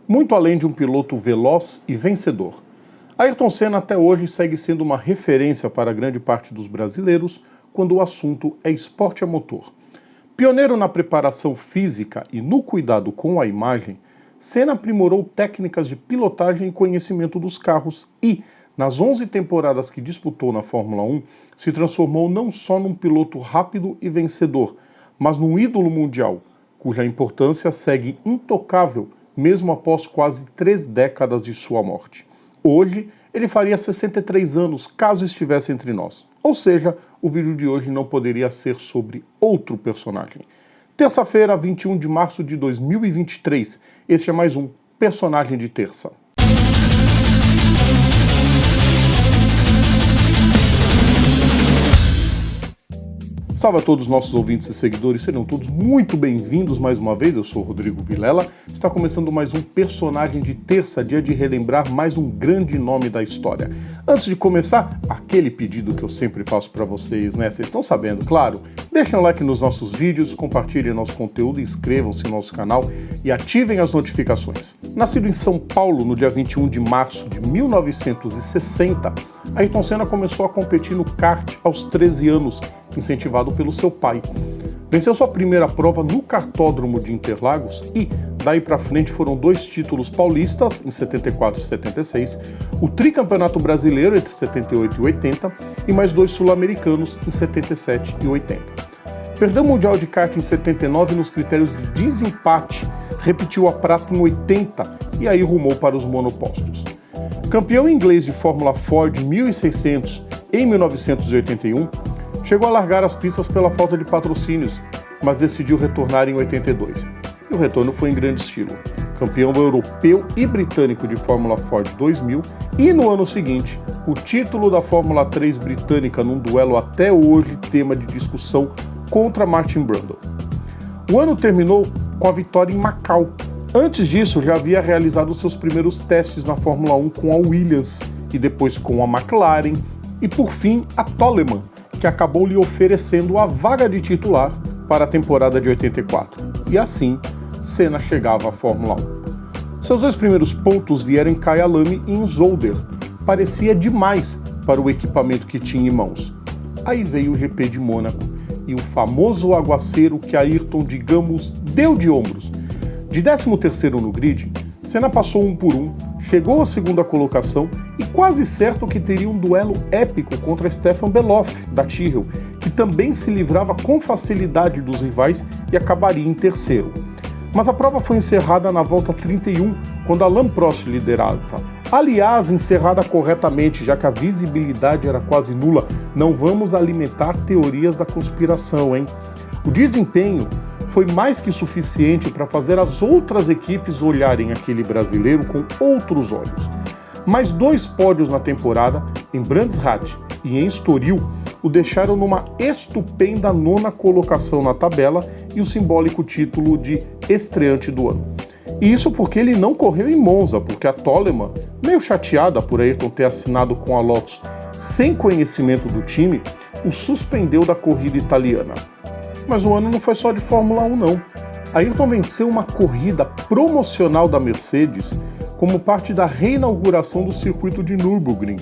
Muito além de um piloto veloz e vencedor, Ayrton Senna até hoje segue sendo uma referência para grande parte dos brasileiros quando o assunto é esporte a motor. Pioneiro na preparação física e no cuidado com a imagem, Senna aprimorou técnicas de pilotagem e conhecimento dos carros e, nas 11 temporadas que disputou na Fórmula 1, se transformou não só num piloto rápido e vencedor, mas num ídolo mundial, cuja importância segue intocável mesmo após quase 3 décadas de sua morte. Hoje, ele faria 63 anos caso estivesse entre nós. Ou seja, o vídeo de hoje não poderia ser sobre outro personagem. Terça-feira, 21 de março de 2023. Este é mais um Personagem de Terça. Salve a todos os nossos ouvintes e seguidores, sejam todos muito bem-vindos mais uma vez. Eu sou o Rodrigo Vilela. Está começando mais um Personagem de Terça, dia de relembrar mais um grande nome da história. Antes de começar, aquele pedido que eu sempre faço para vocês, né? Vocês estão sabendo, claro. Deixem um like nos nossos vídeos, compartilhem nosso conteúdo, inscrevam-se no nosso canal e ativem as notificações. Nascido em São Paulo no dia 21 de março de 1960, Ayrton Senna começou a competir no kart aos 13 anos, incentivado pelo seu pai. Venceu sua primeira prova no kartódromo de Interlagos e, daí para frente, foram 2 títulos paulistas, em 74 e 76, o tricampeonato brasileiro entre 78 e 80 e mais 2 sul-americanos em 77 e 80. Perdeu o Mundial de Kart em 79 nos critérios de desempate, repetiu a prata em 80 e aí rumou para os monopostos. Campeão inglês de Fórmula Ford 1600 em 1981, chegou a largar as pistas pela falta de patrocínios, mas decidiu retornar em 82. E o retorno foi em grande estilo. Campeão europeu e britânico de Fórmula Ford 2000 e no ano seguinte, o título da Fórmula 3 britânica num duelo até hoje tema de discussão contra Martin Brundle. O ano terminou com a vitória em Macau. Antes disso, já havia realizado seus primeiros testes na Fórmula 1 com a Williams e depois com a McLaren e por fim a Toleman, que acabou lhe oferecendo a vaga de titular para a temporada de 84. E assim, Senna chegava à Fórmula 1. Seus 2 primeiros pontos vieram em Kyalami e em Zolder. Parecia demais para o equipamento que tinha em mãos. Aí veio o GP de Mônaco e o famoso aguaceiro que Ayrton, digamos, deu de ombros. De 13º no grid, Senna passou 1 por 1, chegou à segunda colocação e quase certo que teria um duelo épico contra Stefan Beloff, da Tyrrell, que também se livrava com facilidade dos rivais e acabaria em terceiro. Mas a prova foi encerrada na volta 31, quando Alain Prost liderava. Aliás, encerrada corretamente, já que a visibilidade era quase nula. Não vamos alimentar teorias da conspiração, hein? O desempenho foi mais que suficiente para fazer as outras equipes olharem aquele brasileiro com outros olhos. Mais 2 pódios na temporada, em Brands Hatch e em Estoril, o deixaram numa estupenda 9ª colocação na tabela e o simbólico título de estreante do ano. E isso porque ele não correu em Monza, porque a Toleman, meio chateada por Ayrton ter assinado com a Lotus sem conhecimento do time, o suspendeu da corrida italiana. Mas o ano não foi só de Fórmula 1 não. Ayrton venceu uma corrida promocional da Mercedes como parte da reinauguração do circuito de Nürburgring,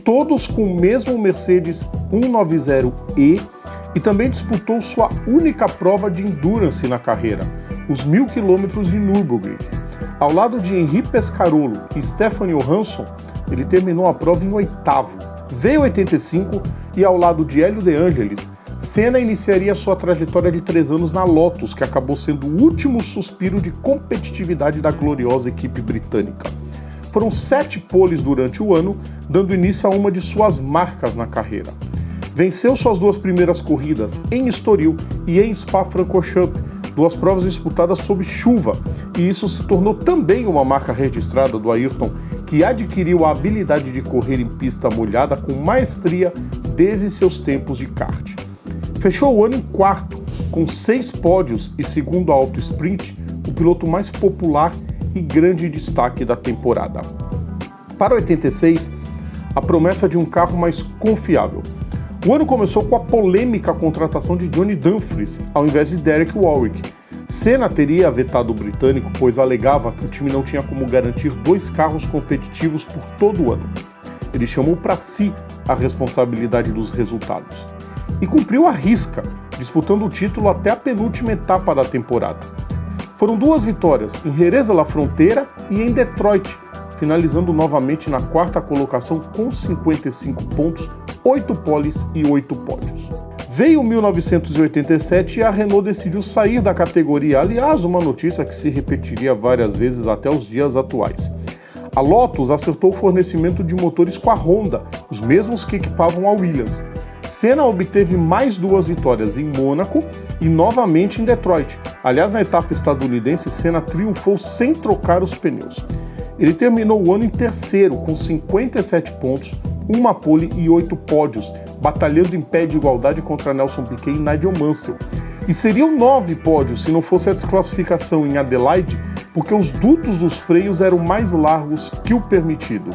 todos com o mesmo Mercedes 190E, e também disputou sua única prova de endurance na carreira, os 1000 km de Nürburgring. Ao lado de Henri Pescarolo e Stefan Johansson, ele terminou a prova em 8º. Veio 85 e ao lado de Hélio De Angelis, Senna iniciaria sua trajetória de 3 anos na Lotus, que acabou sendo o último suspiro de competitividade da gloriosa equipe britânica. Foram 7 poles durante o ano, dando início a uma de suas marcas na carreira. Venceu suas 2 primeiras corridas em Estoril e em Spa-Francorchamps, 2 provas disputadas sob chuva, e isso se tornou também uma marca registrada do Ayrton, que adquiriu a habilidade de correr em pista molhada com maestria desde seus tempos de kart. Fechou o ano em 4º, com 6 pódios e, segundo a Auto Sprint, o piloto mais popular e grande destaque da temporada. Para 86, a promessa de um carro mais confiável. O ano começou com a polêmica contratação de Johnny Dumfries, ao invés de Derek Warwick. Senna teria vetado o britânico, pois alegava que o time não tinha como garantir 2 carros competitivos por todo o ano. Ele chamou para si a responsabilidade dos resultados. E cumpriu à risca, disputando o título até a penúltima etapa da temporada. Foram 2 vitórias, em Jerez de la Frontera e em Detroit, finalizando novamente na 4ª colocação com 55 pontos, 8 poles e 8 pódios. Veio 1987 e a Renault decidiu sair da categoria, aliás, uma notícia que se repetiria várias vezes até os dias atuais. A Lotus acertou o fornecimento de motores com a Honda, os mesmos que equipavam a Williams. Senna obteve mais 2 vitórias em Mônaco e novamente em Detroit. Aliás, na etapa estadunidense, Senna triunfou sem trocar os pneus. Ele terminou o ano em terceiro, com 57 pontos, 1 pole e 8 pódios, batalhando em pé de igualdade contra Nelson Piquet e Nigel Mansell. E seriam 9 pódios se não fosse a desclassificação em Adelaide, porque os dutos dos freios eram mais largos que o permitido.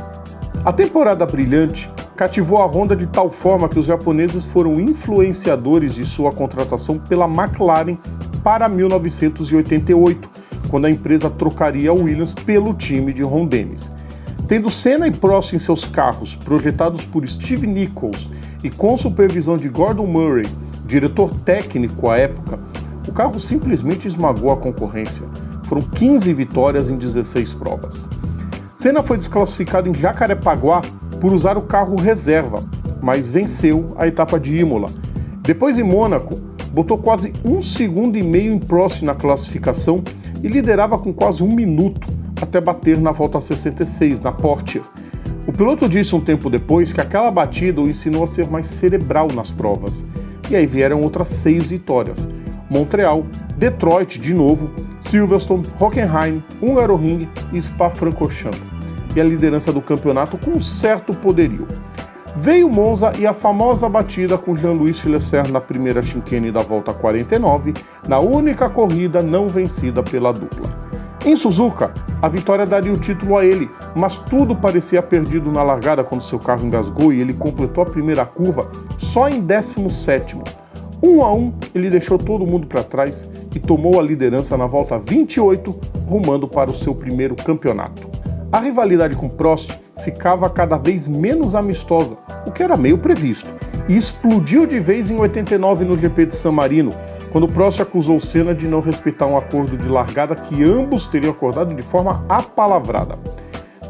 A temporada brilhante cativou a Honda de tal forma que os japoneses foram influenciadores de sua contratação pela McLaren para 1988, quando a empresa trocaria a Williams pelo time de Ron Dennis. Tendo Senna e Prost em seus carros, projetados por Steve Nichols e com supervisão de Gordon Murray, diretor técnico à época, o carro simplesmente esmagou a concorrência. Foram 15 vitórias em 16 provas. Senna foi desclassificado em Jacarepaguá por usar o carro reserva, mas venceu a etapa de Imola. Depois, em Mônaco, botou quase 1,5 segundos em Prost na classificação e liderava com quase 1 minuto, até bater na volta 66, na Portier. O piloto disse um tempo depois que aquela batida o ensinou a ser mais cerebral nas provas. E aí vieram outras 6 vitórias. Montreal, Detroit de novo, Silverstone, Hockenheim, Hungaroring e Spa-Francorchamps. E a liderança do campeonato com um certo poderio. Veio Monza e a famosa batida com Jean-Louis Silesser na primeira chicane da volta 49, na única corrida não vencida pela dupla. Em Suzuka, a vitória daria o título a ele, mas tudo parecia perdido na largada quando seu carro engasgou e ele completou a primeira curva só em 17º. 1 a 1, ele deixou todo mundo para trás e tomou a liderança na volta 28, rumando para o seu primeiro campeonato. A rivalidade com Prost ficava cada vez menos amistosa, o que era meio previsto, e explodiu de vez em 89 no GP de San Marino, quando Prost acusou Senna de não respeitar um acordo de largada que ambos teriam acordado de forma apalavrada.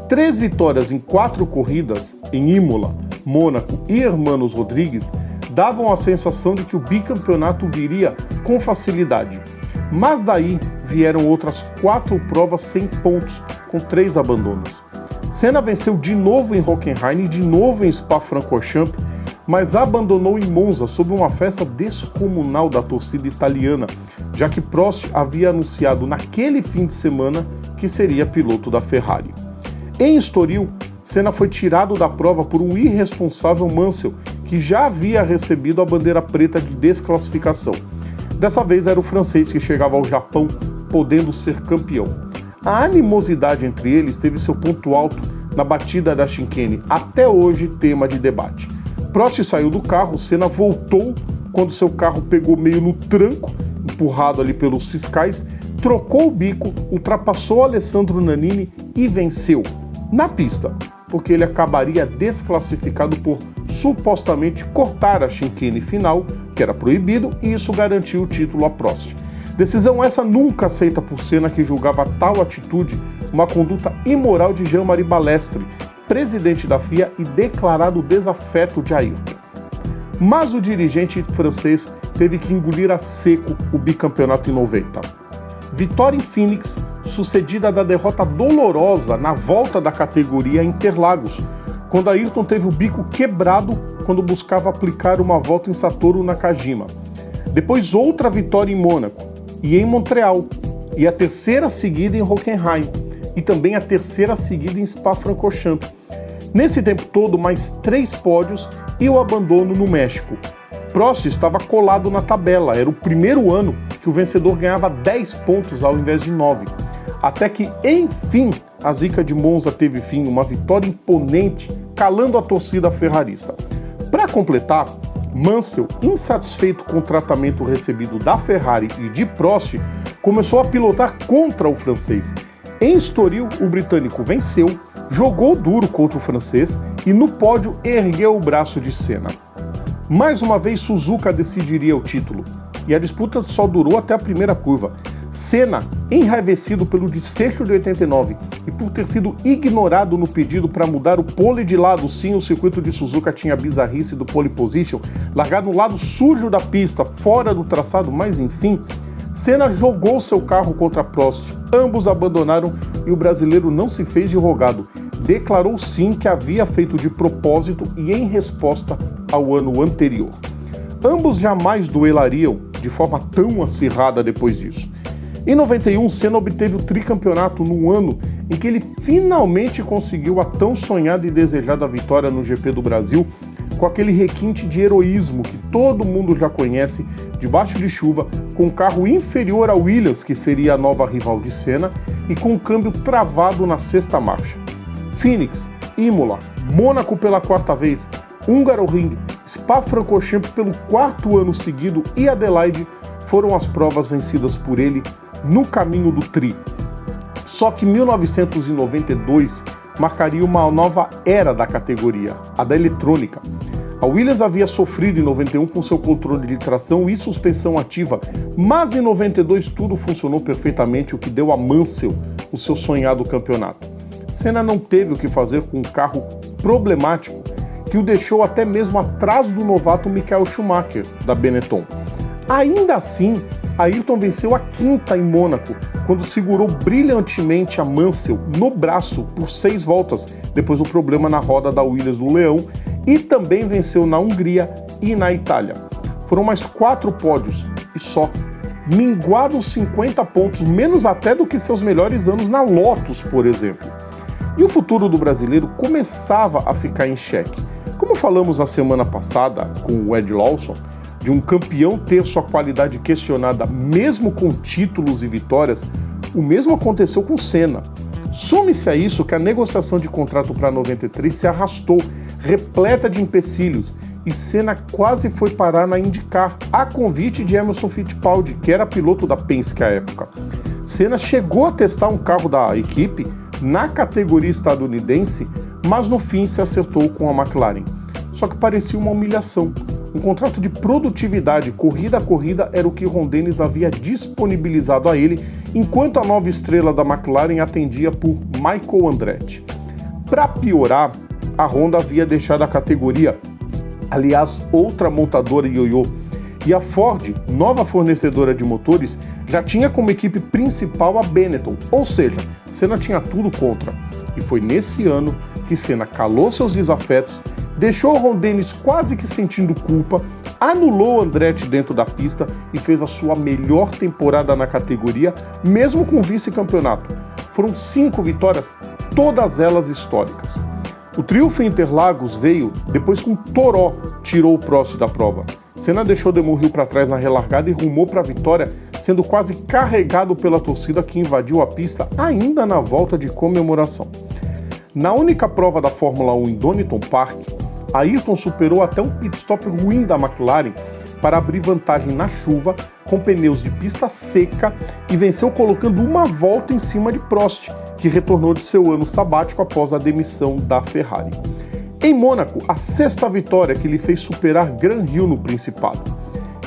3 vitórias em 4 corridas, em Imola, Mônaco e Hermanos Rodrigues, davam a sensação de que o bicampeonato viria com facilidade. Mas daí vieram outras 4 provas sem pontos, com 3 abandonos. Senna venceu de novo em Hockenheim e de novo em Spa-Francorchamps, mas abandonou em Monza sob uma festa descomunal da torcida italiana, já que Prost havia anunciado naquele fim de semana que seria piloto da Ferrari. Em Estoril, Senna foi tirado da prova por um irresponsável Mansell, que já havia recebido a bandeira preta de desclassificação. Dessa vez era o francês que chegava ao Japão, podendo ser campeão. A animosidade entre eles teve seu ponto alto na batida da chicane, até hoje tema de debate. Prost saiu do carro, Senna voltou quando seu carro pegou meio no tranco, empurrado ali pelos fiscais, trocou o bico, ultrapassou Alessandro Nannini e venceu. Na pista, porque ele acabaria desclassificado por supostamente cortar a chicane final, que era proibido, e isso garantiu o título a Prost. Decisão essa nunca aceita por Senna, que julgava tal atitude uma conduta imoral de Jean-Marie Balestre, presidente da FIA e declarado desafeto de Ayrton. Mas o dirigente francês teve que engolir a seco o bicampeonato em 90. Vitória em Phoenix, sucedida da derrota dolorosa na volta da categoria em Interlagos, quando Ayrton teve o bico quebrado quando buscava aplicar uma volta em Satoru Nakajima. Depois outra vitória em Mônaco e em Montreal, e a terceira seguida em Hockenheim, e também a terceira seguida em Spa-Francorchamps. Nesse tempo todo, mais 3 pódios e o abandono no México. Prost estava colado na tabela, era o primeiro ano que o vencedor ganhava 10 pontos ao invés de 9. Até que, enfim, a zica de Monza teve fim, uma vitória imponente, calando a torcida ferrarista. Para completar, Mansell, insatisfeito com o tratamento recebido da Ferrari e de Prost, começou a pilotar contra o francês. Em Estoril, o britânico venceu, jogou duro contra o francês e no pódio ergueu o braço de Senna. Mais uma vez, Suzuka decidiria o título, e a disputa só durou até a primeira curva. Senna, enraivecido pelo desfecho de 89 e por ter sido ignorado no pedido para mudar o pole de lado, sim, o circuito de Suzuka tinha a bizarrice do pole position, largado no lado sujo da pista, fora do traçado, mas enfim, Senna jogou seu carro contra Prost, ambos abandonaram e o brasileiro não se fez de rogado, declarou sim que havia feito de propósito e em resposta ao ano anterior. Ambos jamais duelariam de forma tão acirrada depois disso. Em 91, Senna obteve o tricampeonato no ano em que ele finalmente conseguiu a tão sonhada e desejada vitória no GP do Brasil, com aquele requinte de heroísmo que todo mundo já conhece, debaixo de chuva, com um carro inferior ao Williams, que seria a nova rival de Senna, e com um câmbio travado na sexta marcha. Phoenix, Imola, Mônaco pela quarta vez, Hungaroring, Spa-Francorchamps pelo quarto ano seguido e Adelaide foram as provas vencidas por ele no caminho do tri. Só que 1992 marcaria uma nova era da categoria, a da eletrônica. A Williams havia sofrido em 91 com seu controle de tração e suspensão ativa, mas em 92 tudo funcionou perfeitamente, o que deu a Mansell o seu sonhado campeonato. Senna não teve o que fazer com um carro problemático que o deixou até mesmo atrás do novato Michael Schumacher, da Benetton. Ainda assim, Ayrton venceu a quinta em Mônaco, quando segurou brilhantemente a Mansell no braço por 6 voltas, depois do problema na roda da Williams do Leão, e também venceu na Hungria e na Itália. Foram mais 4 pódios, e só, minguados 50 pontos, menos até do que seus melhores anos na Lotus, por exemplo. E o futuro do brasileiro começava a ficar em xeque. Como falamos na semana passada com o Ed Lawson, de um campeão ter sua qualidade questionada mesmo com títulos e vitórias, o mesmo aconteceu com Senna. Some-se a isso que a negociação de contrato para 93 se arrastou, repleta de empecilhos, e Senna quase foi parar na IndyCar, a convite de Emerson Fittipaldi, que era piloto da Penske à época. Senna chegou a testar um carro da equipe na categoria estadunidense, mas no fim se acertou com a McLaren. Só que parecia uma humilhação. Um contrato de produtividade, corrida a corrida, era o que Ron Dennis havia disponibilizado a ele, enquanto a nova estrela da McLaren atendia por Michael Andretti. Para piorar, a Honda havia deixado a categoria, aliás, outra montadora ioiô, e a Ford, nova fornecedora de motores, já tinha como equipe principal a Benetton, ou seja, Senna tinha tudo contra. E foi nesse ano que Senna calou seus desafetos, deixou Ron Dennis quase que sentindo culpa, anulou Andretti dentro da pista e fez a sua melhor temporada na categoria, mesmo com vice-campeonato. Foram 5 vitórias, todas elas históricas. O triunfo em Interlagos veio depois que um toró tirou o Prost da prova. Senna deixou Damon Hill para trás na relargada e rumou para a vitória, sendo quase carregado pela torcida que invadiu a pista ainda na volta de comemoração. Na única prova da Fórmula 1 em Donington Park, Ayrton superou até um pit stop ruim da McLaren para abrir vantagem na chuva com pneus de pista seca e venceu colocando uma volta em cima de Prost, que retornou de seu ano sabático após a demissão da Ferrari. Em Mônaco, a 6ª vitória que lhe fez superar Graham Hill no Principado.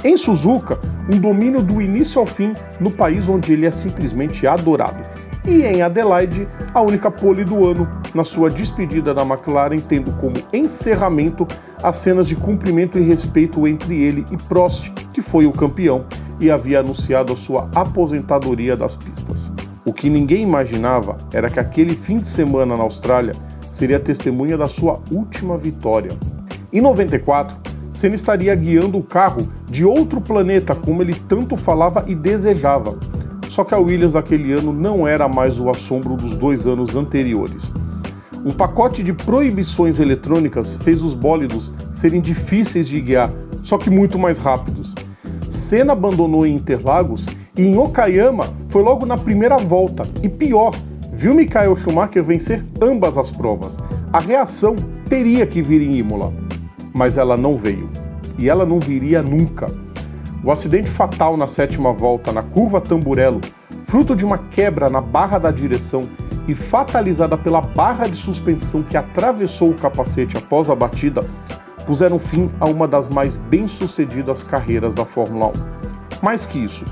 Em Suzuka, um domínio do início ao fim no país onde ele é simplesmente adorado. E em Adelaide, a única pole do ano, na sua despedida da McLaren, tendo como encerramento as cenas de cumprimento e respeito entre ele e Prost, que foi o campeão e havia anunciado a sua aposentadoria das pistas. O que ninguém imaginava era que aquele fim de semana na Austrália seria testemunha da sua última vitória. Em 94, Senna estaria guiando o carro de outro planeta, como ele tanto falava e desejava. Só que a Williams daquele ano não era mais o assombro dos 2 anos anteriores. Um pacote de proibições eletrônicas fez os bólidos serem difíceis de guiar, só que muito mais rápidos. Senna abandonou em Interlagos e em Okayama foi logo na primeira volta. E pior, viu Michael Schumacher vencer ambas as provas. A reação teria que vir em Imola, mas ela não veio. E ela não viria nunca. O acidente fatal na 7ª volta na curva Tamburello, fruto de uma quebra na barra da direção e fatalizada pela barra de suspensão que atravessou o capacete após a batida, puseram fim a uma das mais bem-sucedidas carreiras da Fórmula 1. Mais que isso,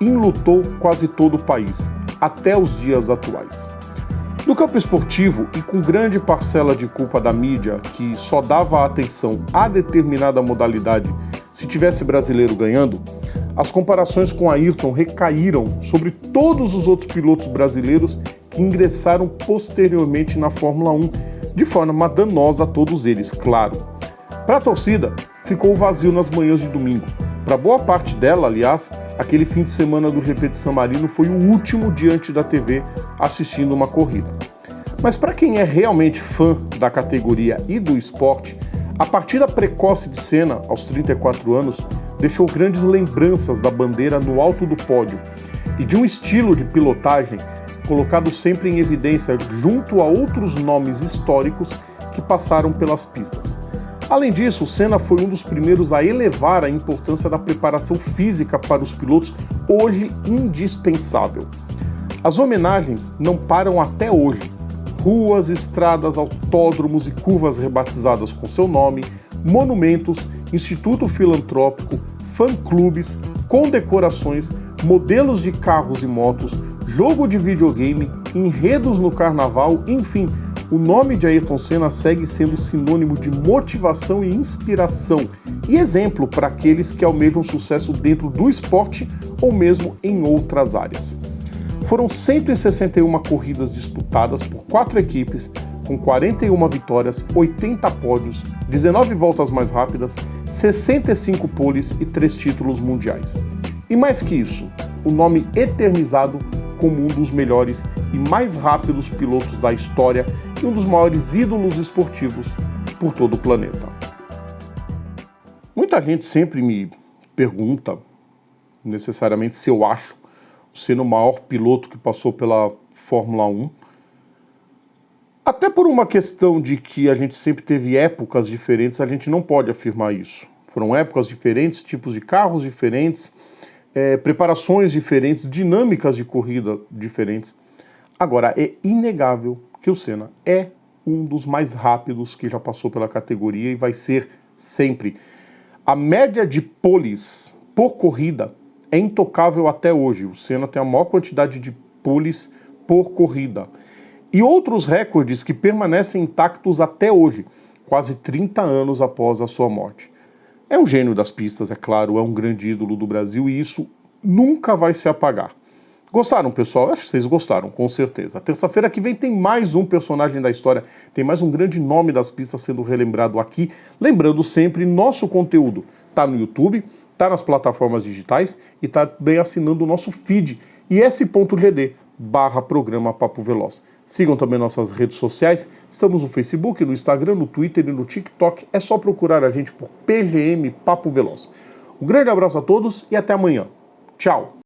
enlutou quase todo o país, até os dias atuais. No campo esportivo, e com grande parcela de culpa da mídia, que só dava atenção a determinada modalidade se tivesse brasileiro ganhando, as comparações com Ayrton recaíram sobre todos os outros pilotos brasileiros que ingressaram posteriormente na Fórmula 1, de forma danosa a todos eles, claro. Para a torcida, ficou vazio nas manhãs de domingo. Para boa parte dela, aliás, aquele fim de semana do GP de San Marino foi o último diante da TV assistindo uma corrida. Mas para quem é realmente fã da categoria e do esporte, a partida precoce de Senna, aos 34 anos, deixou grandes lembranças da bandeira no alto do pódio e de um estilo de pilotagem colocado sempre em evidência junto a outros nomes históricos que passaram pelas pistas. Além disso, Senna foi um dos primeiros a elevar a importância da preparação física para os pilotos, hoje indispensável. As homenagens não param até hoje. Ruas, estradas, autódromos e curvas rebatizadas com seu nome, monumentos, instituto filantrópico, fã-clubes, condecorações, modelos de carros e motos, jogo de videogame, enredos no carnaval, enfim, o nome de Ayrton Senna segue sendo sinônimo de motivação e inspiração e exemplo para aqueles que almejam sucesso dentro do esporte ou mesmo em outras áreas. Foram 161 corridas disputadas por 4 equipes, com 41 vitórias, 80 pódios, 19 voltas mais rápidas, 65 poles e 3 títulos mundiais. E mais que isso, o nome eternizado como um dos melhores e mais rápidos pilotos da história e um dos maiores ídolos esportivos por todo o planeta. Muita gente sempre me pergunta, necessariamente, se eu acho o Senna o maior piloto que passou pela Fórmula 1. Até por uma questão de que a gente sempre teve épocas diferentes, a gente não pode afirmar isso. Foram épocas diferentes, tipos de carros diferentes, preparações diferentes, dinâmicas de corrida diferentes. Agora, é inegável que o Senna é um dos mais rápidos que já passou pela categoria e vai ser sempre. A média de poles por corrida é intocável até hoje. O Senna tem a maior quantidade de poles por corrida. E outros recordes que permanecem intactos até hoje, quase 30 anos após a sua morte. É um gênio das pistas, é claro, é um grande ídolo do Brasil e isso nunca vai se apagar. Gostaram, pessoal? Acho que vocês gostaram, com certeza. Terça-feira que vem tem mais um personagem da história, tem mais um grande nome das pistas sendo relembrado aqui. Lembrando sempre, nosso conteúdo está no YouTube, está nas plataformas digitais e está bem assinando o nosso feed, is.gd/programa Papo Veloz. Sigam também nossas redes sociais, estamos no Facebook, no Instagram, no Twitter e no TikTok. É só procurar a gente por PGM Papo Veloz. Um grande abraço a todos e até amanhã. Tchau!